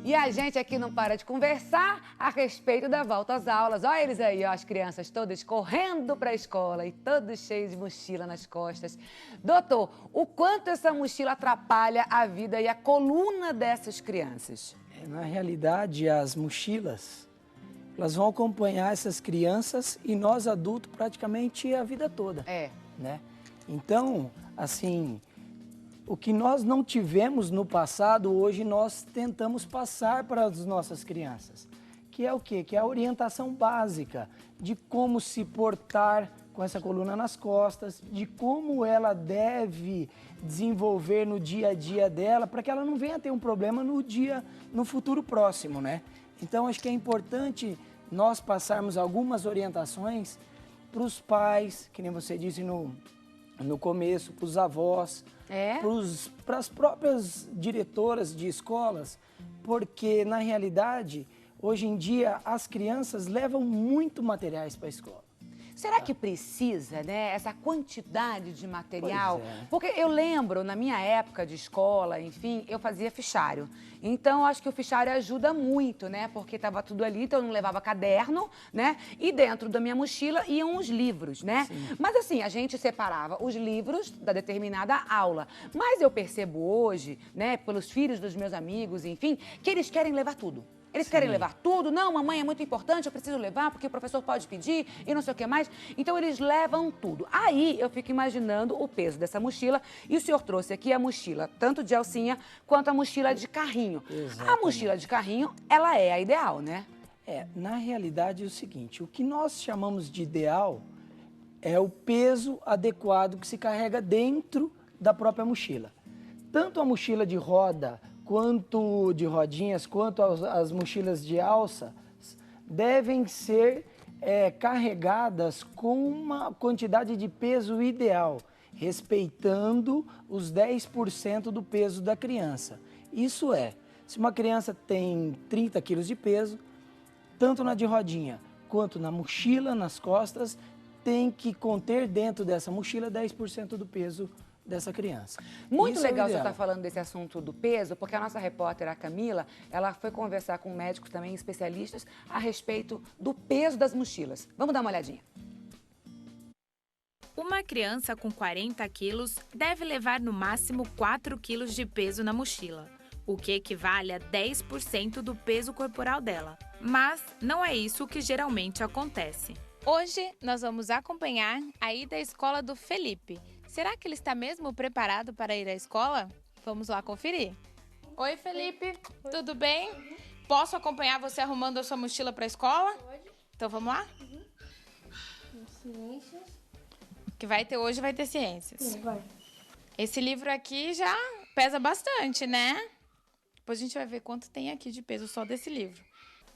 E a gente aqui não para de conversar a respeito da volta às aulas. Olha eles aí, ó, as crianças todas correndo para a escola e todos cheios de mochila nas costas. Doutor, o quanto essa mochila atrapalha a vida e a coluna dessas crianças? Na realidade, as mochilas, elas vão acompanhar essas crianças e nós adultos praticamente a vida toda. Né? Então, assim, o que nós não tivemos no passado, hoje nós tentamos passar para as nossas crianças. Que é o quê? Que é a orientação básica de como se portar com essa coluna nas costas, de como ela deve desenvolver no dia a dia dela, para que ela não venha ter um problema no futuro próximo, né? Então, acho que é importante nós passarmos algumas orientações para os pais, que nem você disse no começo, para os avós, para as próprias diretoras de escolas, porque, na realidade, hoje em dia, as crianças levam muito materiais para a escola. Será que precisa, né, essa quantidade de material? Pois é. Porque eu lembro, na minha época de escola, enfim, eu fazia fichário. Então, acho que o fichário ajuda muito, né? Porque estava tudo ali, então eu não levava caderno, né? E dentro da minha mochila iam os livros, né? Sim. Mas assim, a gente separava os livros da determinada aula. Mas eu percebo hoje, né, pelos filhos dos meus amigos, enfim, que eles querem levar tudo. Eles querem levar tudo. Não, mamãe, é muito importante, eu preciso levar porque o professor pode pedir e não sei o que mais. Então, eles levam tudo. Aí, eu fico imaginando o peso dessa mochila. E o senhor trouxe aqui a mochila, tanto de alcinha quanto a mochila de carrinho. Exatamente. A mochila de carrinho, ela é a ideal, né? Na realidade é o seguinte, o que nós chamamos de ideal é o peso adequado que se carrega dentro da própria mochila. Tanto a mochila de roda, quanto de rodinhas, quanto as mochilas de alça, devem ser carregadas com uma quantidade de peso ideal, respeitando os 10% do peso da criança. Isso é, se uma criança tem 30 quilos de peso, tanto na de rodinha quanto na mochila, nas costas, tem que conter dentro dessa mochila 10% do peso dessa criança. Muito Isso legal é o você ideal. estar falando desse assunto do peso, porque a nossa repórter, a Camila, ela foi conversar com médicos também, especialistas, a respeito do peso das mochilas. Vamos dar uma olhadinha. Uma criança com 40 quilos deve levar no máximo 4 quilos de peso na mochila, o que equivale a 10% do peso corporal dela. Mas não é isso que geralmente acontece. Hoje nós vamos acompanhar a ida à escola do Felipe. Será que ele está mesmo preparado para ir à escola? Vamos lá conferir. Oi, Felipe. Oi. Tudo bem? Uhum. Posso acompanhar você arrumando a sua mochila para a escola? Pode. Então vamos lá? Ciências. O que vai ter hoje vai ter ciências. Sim, vai. Esse livro aqui já pesa bastante, né? Depois a gente vai ver quanto tem aqui de peso só desse livro.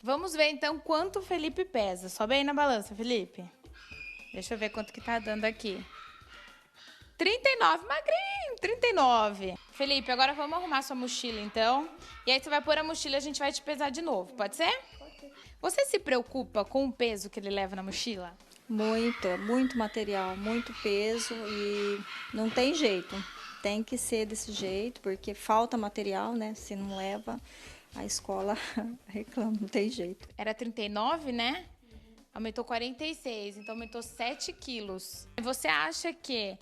Vamos ver então quanto o Felipe pesa. Sobe aí na balança, Felipe. Deixa eu ver quanto que tá dando aqui. 39, magrinho, 39. Felipe, agora vamos arrumar sua mochila, então. E aí você vai pôr a mochila e a gente vai te pesar de novo, pode ser? Pode. Você se preocupa com o peso que ele leva na mochila? Muito material, muito peso e não tem jeito. Tem que ser desse jeito, porque falta material, né? Se não leva, a escola reclama, não tem jeito. Era 39, né? Aumentou 46, então aumentou 7 quilos. Você acha que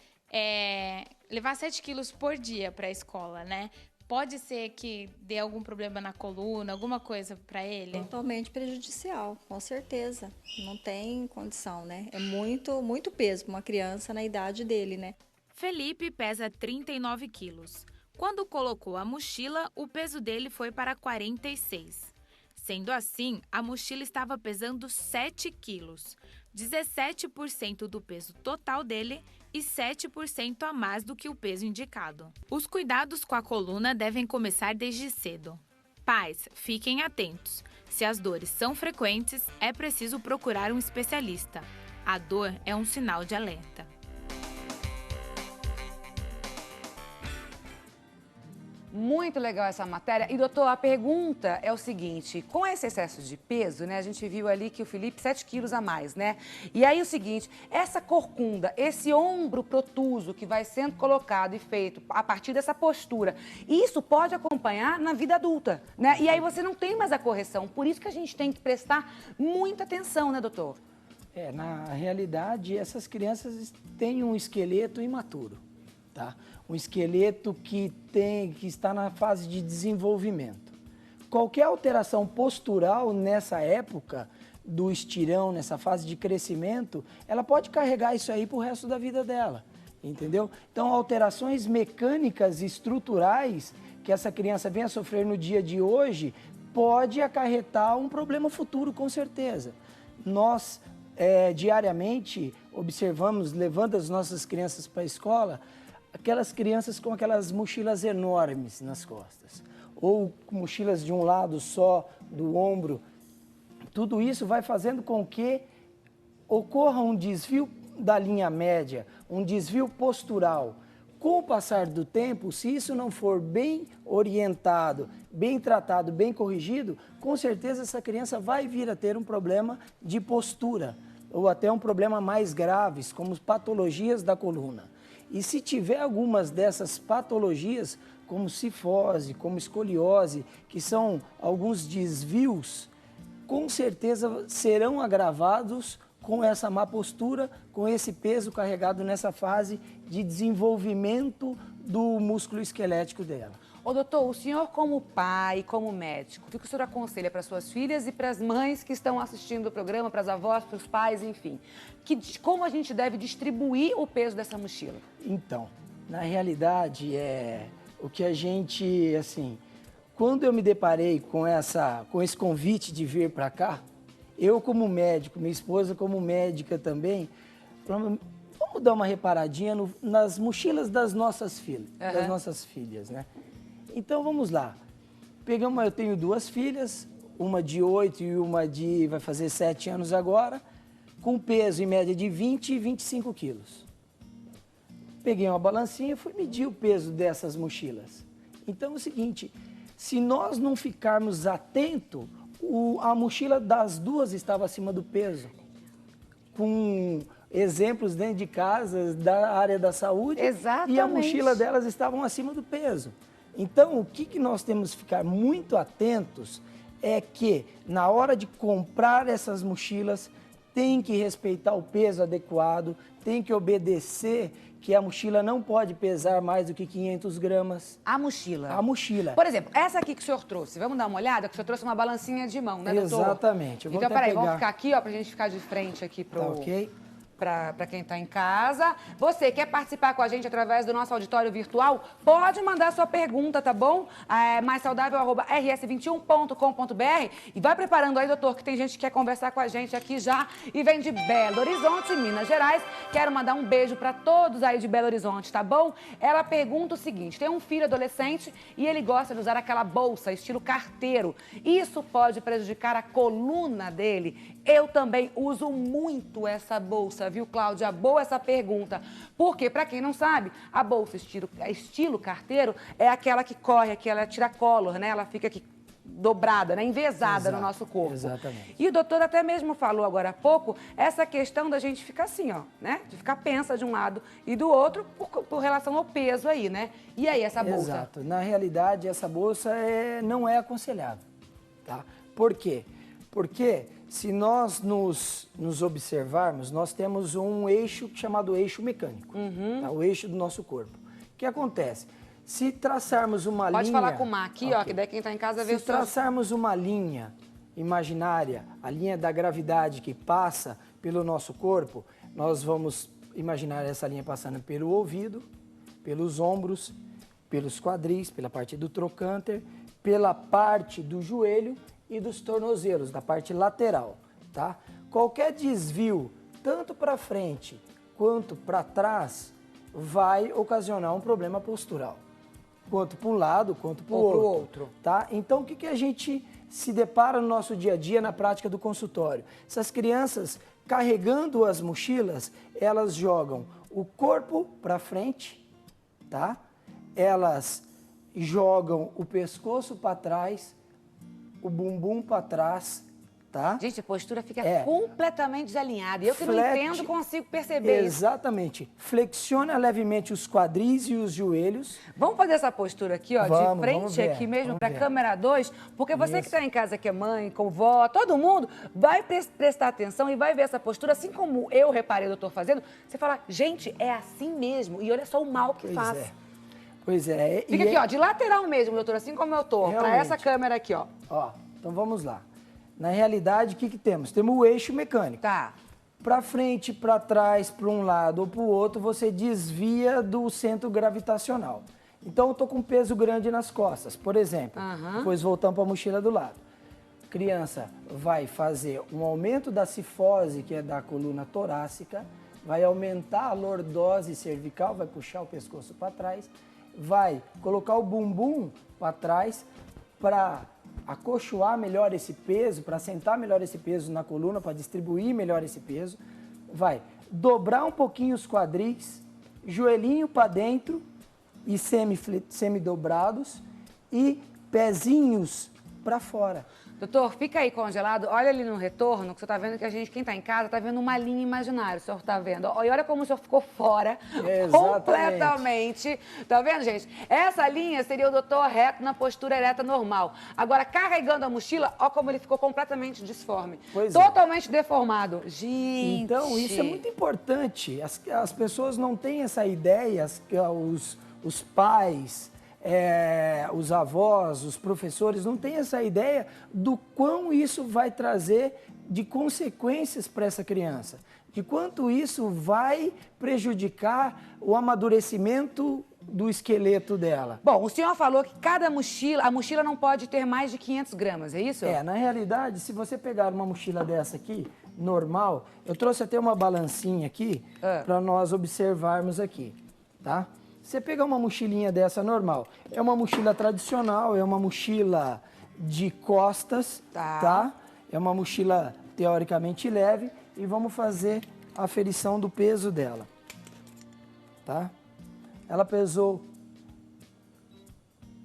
levar 7 quilos por dia para a escola, né? Pode ser que dê algum problema na coluna, alguma coisa para ele? Totalmente prejudicial, com certeza. Não tem condição, né? É muito peso para uma criança na idade dele, né? Felipe pesa 39 quilos. Quando colocou a mochila, o peso dele foi para 46. Sendo assim, a mochila estava pesando 7 quilos, 17% do peso total dele e 7% a mais do que o peso indicado. Os cuidados com a coluna devem começar desde cedo. Pais, fiquem atentos. Se as dores são frequentes, é preciso procurar um especialista. A dor é um sinal de alerta. Muito legal essa matéria. E, doutor, a pergunta é o seguinte, com esse excesso de peso, né, a gente viu ali que o Felipe 7 quilos a mais, né? E aí o seguinte, essa corcunda, esse ombro protuso que vai sendo colocado e feito a partir dessa postura, isso pode acompanhar na vida adulta, né? E aí você não tem mais a correção. Por isso que a gente tem que prestar muita atenção, né, doutor? Na realidade, essas crianças têm um esqueleto imaturo, tá? Um esqueleto que está na fase de desenvolvimento. Qualquer alteração postural nessa época do estirão, nessa fase de crescimento, ela pode carregar isso aí para o resto da vida dela, entendeu? Então, alterações mecânicas e estruturais que essa criança venha a sofrer no dia de hoje pode acarretar um problema futuro, com certeza. Nós, diariamente, observamos, levando as nossas crianças para a escola, aquelas crianças com aquelas mochilas enormes nas costas, ou mochilas de um lado só, do ombro. Tudo isso vai fazendo com que ocorra um desvio da linha média, um desvio postural. Com o passar do tempo, se isso não for bem orientado, bem tratado, bem corrigido, com certeza essa criança vai vir a ter um problema de postura, ou até um problema mais graves, como patologias da coluna. E se tiver algumas dessas patologias, como cifose, como escoliose, que são alguns desvios, com certeza serão agravados com essa má postura, com esse peso carregado nessa fase de desenvolvimento do músculo esquelético dela. Ô, doutor, o senhor como pai, como médico, o que o senhor aconselha para suas filhas e para as mães que estão assistindo o programa, para as avós, para os pais, enfim, como a gente deve distribuir o peso dessa mochila? Então, na realidade, o que a gente, assim, quando eu me deparei com esse convite de vir para cá, eu como médico, minha esposa como médica também, vamos dar uma reparadinha nas mochilas das nossas filhas, né? Então, vamos lá. Eu tenho 2 filhas, uma de 8 e uma vai fazer 7 anos agora, com peso em média de 20 e 25 quilos. Peguei uma balancinha e fui medir o peso dessas mochilas. Então, é o seguinte, se nós não ficarmos atentos, a mochila das 2 estava acima do peso, com exemplos dentro de casa, da área da saúde. Exatamente. E a mochila delas estavam acima do peso. Então, o que nós temos que ficar muito atentos é que, na hora de comprar essas mochilas, tem que respeitar o peso adequado, tem que obedecer que a mochila não pode pesar mais do que 500 gramas. A mochila? A mochila. Por exemplo, essa aqui que o senhor trouxe, vamos dar uma olhada? Que o senhor trouxe uma balancinha de mão, né, doutor? Exatamente. Então, peraí, vamos ficar aqui, ó, pra gente ficar de frente aqui pro... Tá, ok? Para quem está em casa. Você quer participar com a gente através do nosso auditório virtual? Pode mandar sua pergunta, tá bom? maissaudável@rs21.com.br e vai preparando aí, doutor, que tem gente que quer conversar com a gente aqui já e vem de Belo Horizonte, Minas Gerais. Quero mandar um beijo para todos aí de Belo Horizonte, tá bom? Ela pergunta o seguinte, tem um filho adolescente e ele gosta de usar aquela bolsa estilo carteiro. Isso pode prejudicar a coluna dele? Eu também uso muito essa bolsa, viu, Cláudia? Boa essa pergunta. Porque, para quem não sabe, a bolsa estilo carteiro é aquela que corre, aquela tiracolor, né? Ela fica aqui dobrada, né? Envezada no nosso corpo. Exatamente. E o doutor até mesmo falou agora há pouco essa questão da gente ficar assim, ó, né? De ficar pensa de um lado e do outro por relação ao peso aí, né? E aí, essa bolsa? Exato. Na realidade, essa bolsa não é aconselhável, tá? Por quê? Porque se nós nos observarmos, nós temos um eixo chamado eixo mecânico, tá? O eixo do nosso corpo. O que acontece? Se traçarmos uma linha... Pode falar com o Mar aqui, ó, que daí quem está em casa vê... Se traçarmos uma linha imaginária, a linha da gravidade que passa pelo nosso corpo, nós vamos imaginar essa linha passando pelo ouvido, pelos ombros, pelos quadris, pela parte do trocânter, pela parte do joelho e dos tornozelos, da parte lateral, tá? Qualquer desvio, tanto para frente quanto para trás, vai ocasionar um problema postural. Quanto para um lado, quanto para o outro, tá? Então, o que a gente se depara no nosso dia a dia na prática do consultório? Essas crianças, carregando as mochilas, elas jogam o corpo para frente, tá? Elas jogam o pescoço para trás, o bumbum para trás, tá? Gente, a postura fica completamente desalinhada. Eu que não entendo, consigo perceber Exatamente. Flexiona levemente os quadris e os joelhos. Vamos fazer essa postura aqui, ó, de frente aqui mesmo, para a câmera 2, porque você que está em casa, que é mãe, com vó, todo mundo, vai prestar atenção e vai ver essa postura, assim como eu reparei o doutor fazendo, você fala, gente, é assim mesmo, e olha só o mal que faz. Pois é. Fica aqui, ó, de lateral mesmo, doutor, assim como eu tô, para essa câmera aqui, ó. Ó, então vamos lá. Na realidade, o que temos? Temos o eixo mecânico. Tá. Para frente, para trás, para um lado ou para o outro, você desvia do centro gravitacional. Então, eu tô com um peso grande nas costas, por exemplo. Depois voltamos para a mochila do lado. Criança vai fazer um aumento da cifose, que é da coluna torácica, vai aumentar a lordose cervical, vai puxar o pescoço para trás, vai colocar o bumbum para trás para acolchoar melhor esse peso, para assentar melhor esse peso na coluna, para distribuir melhor esse peso. Vai dobrar um pouquinho os quadris, joelhinho para dentro e semi-dobrados e pezinhos para fora. Doutor, fica aí congelado, olha ali no retorno, que você tá vendo que a gente, quem tá em casa, tá vendo uma linha imaginária, o senhor tá vendo. E olha como o senhor ficou fora, completamente. Tá vendo, gente? Essa linha seria o doutor reto na postura ereta normal. Agora, carregando a mochila, ó como ele ficou completamente disforme. Totalmente deformado. Gente! Então, isso é muito importante. As pessoas não têm essa ideia, os pais... os avós, os professores não têm essa ideia do quão isso vai trazer de consequências para essa criança, de quanto isso vai prejudicar o amadurecimento do esqueleto dela. Bom, o senhor falou que cada mochila, a mochila não pode ter mais de 500 gramas, é isso? Na realidade, se você pegar uma mochila dessa aqui, normal, eu trouxe até uma balancinha aqui para nós observarmos aqui, tá? Você pegar uma mochilinha dessa normal, é uma mochila tradicional, é uma mochila de costas, tá? É uma mochila teoricamente leve e vamos fazer a aferição do peso dela, tá? Ela pesou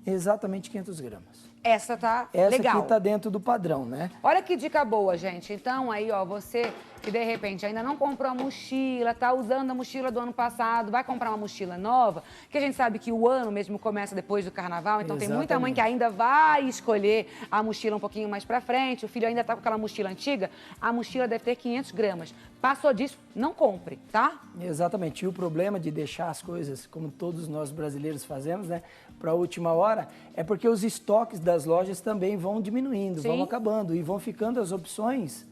exatamente 500 gramas. Essa tá legal. Essa aqui tá dentro do padrão, né? Olha que dica boa, gente. Então, aí, ó, você que de repente ainda não comprou a mochila, tá usando a mochila do ano passado, vai comprar uma mochila nova, que a gente sabe que o ano mesmo começa depois do carnaval, então tem muita mãe que ainda vai escolher a mochila um pouquinho mais pra frente, o filho ainda tá com aquela mochila antiga, a mochila deve ter 500 gramas. Passou disso, não compre, tá? Exatamente. E o problema de deixar as coisas, como todos nós brasileiros fazemos, né, para a última hora, é porque os estoques das lojas também vão diminuindo, vão acabando e vão ficando as opções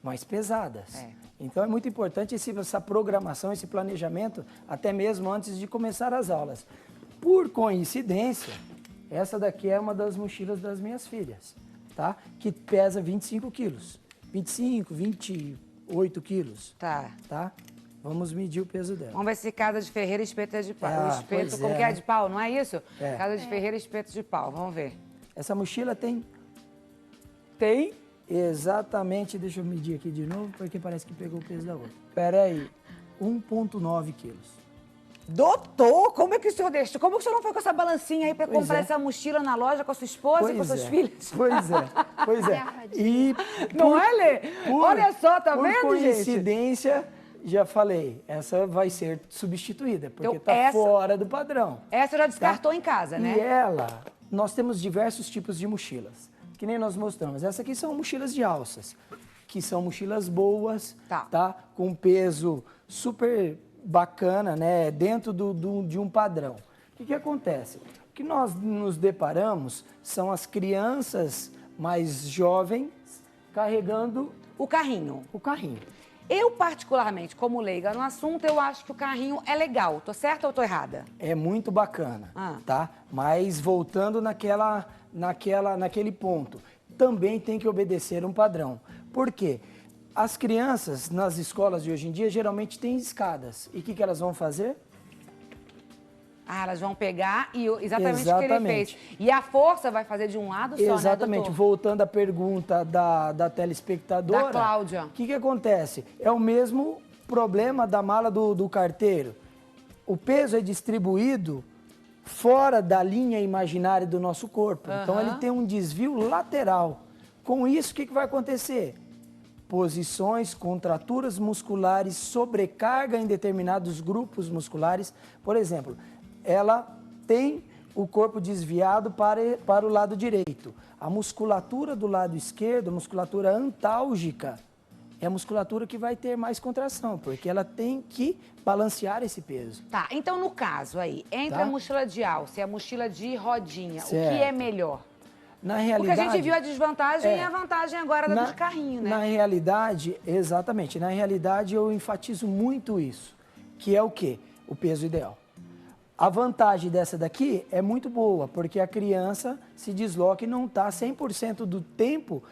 mais pesadas. Então é muito importante essa programação, esse planejamento, até mesmo antes de começar as aulas. Por coincidência, essa daqui é uma das mochilas das minhas filhas, tá? Que pesa 25 quilos. 25, 28 quilos. Tá? Vamos medir o peso dela. Vamos ver se casa de ferreira, espeto é de pau. O espeto, como que é de pau, não é isso? Casa de ferreira, espeto de pau. Vamos ver. Essa mochila tem exatamente, deixa eu medir aqui de novo, porque parece que pegou o peso da outra. Pera aí, 1,9 quilos. Doutor, como é que o senhor deixou? Como que o senhor não foi com essa balancinha aí para comprar essa mochila na loja com a sua esposa e com suas filhas? Pois é. E não é, Lê? Olha só, tá vendo, gente? Por coincidência, já falei, essa vai ser substituída, porque então, tá fora do padrão. Essa já descartou em casa, né? E nós temos diversos tipos de mochilas, que nem nós mostramos. Essa aqui são mochilas de alças, que são mochilas boas, tá? Com peso super bacana, né? Dentro de um padrão. O que acontece? O que nós nos deparamos são as crianças mais jovens carregando o carrinho. Eu, particularmente, como leiga no assunto, eu acho que o carrinho é legal. Tô certa ou tô errada? É muito bacana, tá? Mas voltando naquele ponto, também tem que obedecer um padrão. Por quê? As crianças, nas escolas de hoje em dia, geralmente têm escadas. E o que elas vão fazer? Elas vão pegar e exatamente o que ele fez. E a força vai fazer de um lado só, exatamente. Né, voltando à pergunta da telespectadora. Da Cláudia. O que acontece? É o mesmo problema da mala do carteiro. O peso é distribuído fora da linha imaginária do nosso corpo. Então, ele tem um desvio lateral. Com isso, o que vai acontecer? Posições, contraturas musculares, sobrecarga em determinados grupos musculares. Por exemplo, ela tem o corpo desviado para o lado direito. A musculatura do lado esquerdo, a musculatura antálgica, é a musculatura que vai ter mais contração, porque ela tem que balancear esse peso. Tá, então no caso aí, entre a mochila de alça e a mochila de rodinha, certo. O que é melhor? Na realidade, porque a gente viu a desvantagem e a vantagem agora da de carrinho, né? Na realidade, exatamente, na realidade eu enfatizo muito isso, que é o quê? O peso ideal. A vantagem dessa daqui é muito boa, porque a criança se desloca e não está 100% do tempo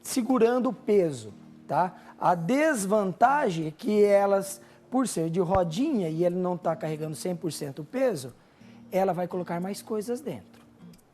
segurando o peso, tá? A desvantagem é que elas, por ser de rodinha e ele não está carregando 100% o peso, ela vai colocar mais coisas dentro.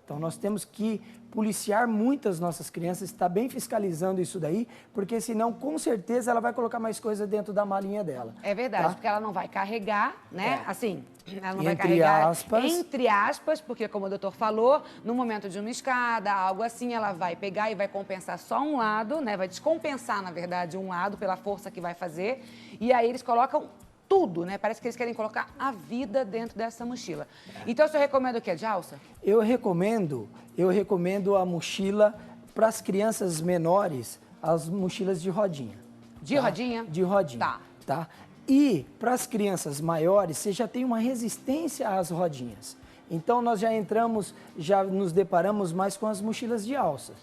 Então, nós temos que policiar muito as nossas crianças, estar bem fiscalizando isso daí, porque senão, com certeza, ela vai colocar mais coisa dentro da malinha dela. É verdade, tá? porque ela não vai carregar, né? Assim, ela não vai Entre carregar, aspas. entre aspas, porque como o doutor falou, no momento de uma escada, algo assim, ela vai pegar e vai compensar só um lado, né? Vai descompensar, na verdade, um lado pela força que vai fazer. E aí eles colocam tudo, né? Parece que eles querem colocar a vida dentro dessa mochila. Então, o senhor recomenda o quê? De alça? Eu recomendo a mochila para as crianças menores, as mochilas de rodinha. De rodinha? De rodinha. Tá? E para as crianças maiores, você já tem uma resistência às rodinhas. Então, nós já nos deparamos mais com as mochilas de alças.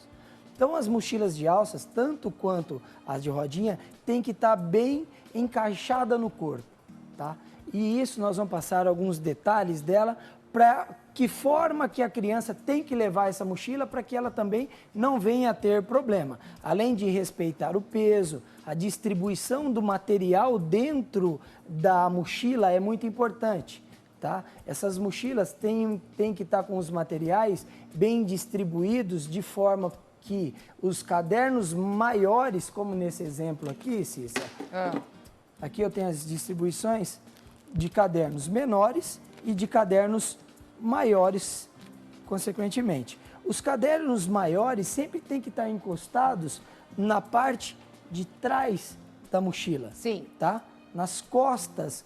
Então, as mochilas de alças, tanto quanto as de rodinha, tem que estar bem encaixada no corpo. Tá? E isso nós vamos passar alguns detalhes dela para que forma que a criança tem que levar essa mochila para que ela também não venha a ter problema. Além de respeitar o peso, a distribuição do material dentro da mochila é muito importante. Tá? Essas mochilas têm que estar com os materiais bem distribuídos de forma que os cadernos maiores, como nesse exemplo aqui, Cissa, aqui eu tenho as distribuições de cadernos menores e de cadernos maiores, consequentemente. Os cadernos maiores sempre têm que estar encostados na parte de trás da mochila. Sim. Tá? Nas costas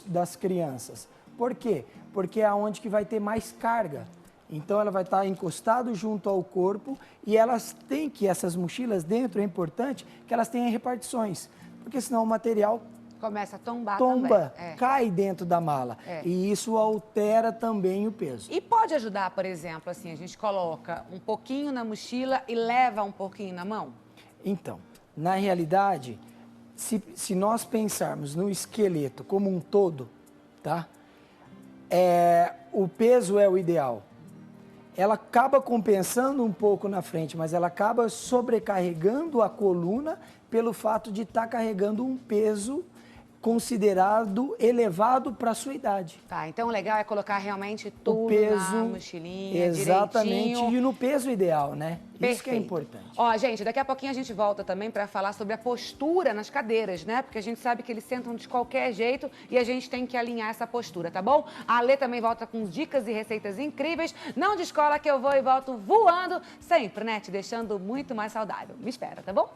das crianças. Por quê? Porque é onde que vai ter mais carga. Então, ela vai estar encostado junto ao corpo e essas mochilas dentro, é importante que elas tenham repartições, porque senão o material começa a tombar também. Cai dentro da mala. E isso altera também o peso. E pode ajudar, por exemplo, assim, a gente coloca um pouquinho na mochila e leva um pouquinho na mão? Então, na realidade, se nós pensarmos no esqueleto como um todo, tá? O peso é o ideal. Ela acaba compensando um pouco na frente, mas ela acaba sobrecarregando a coluna pelo fato de estar carregando um peso considerado elevado para a sua idade. Tá, então o legal é colocar realmente tudo na mochilinha, exatamente, direitinho. E no peso ideal, né? Perfeito. Isso que é importante. Ó, gente, daqui a pouquinho a gente volta também para falar sobre a postura nas cadeiras, né? Porque a gente sabe que eles sentam de qualquer jeito e a gente tem que alinhar essa postura, tá bom? A Alê também volta com dicas e receitas incríveis. Não descola que eu vou e volto voando sempre, né? Te deixando muito mais saudável. Me espera, tá bom?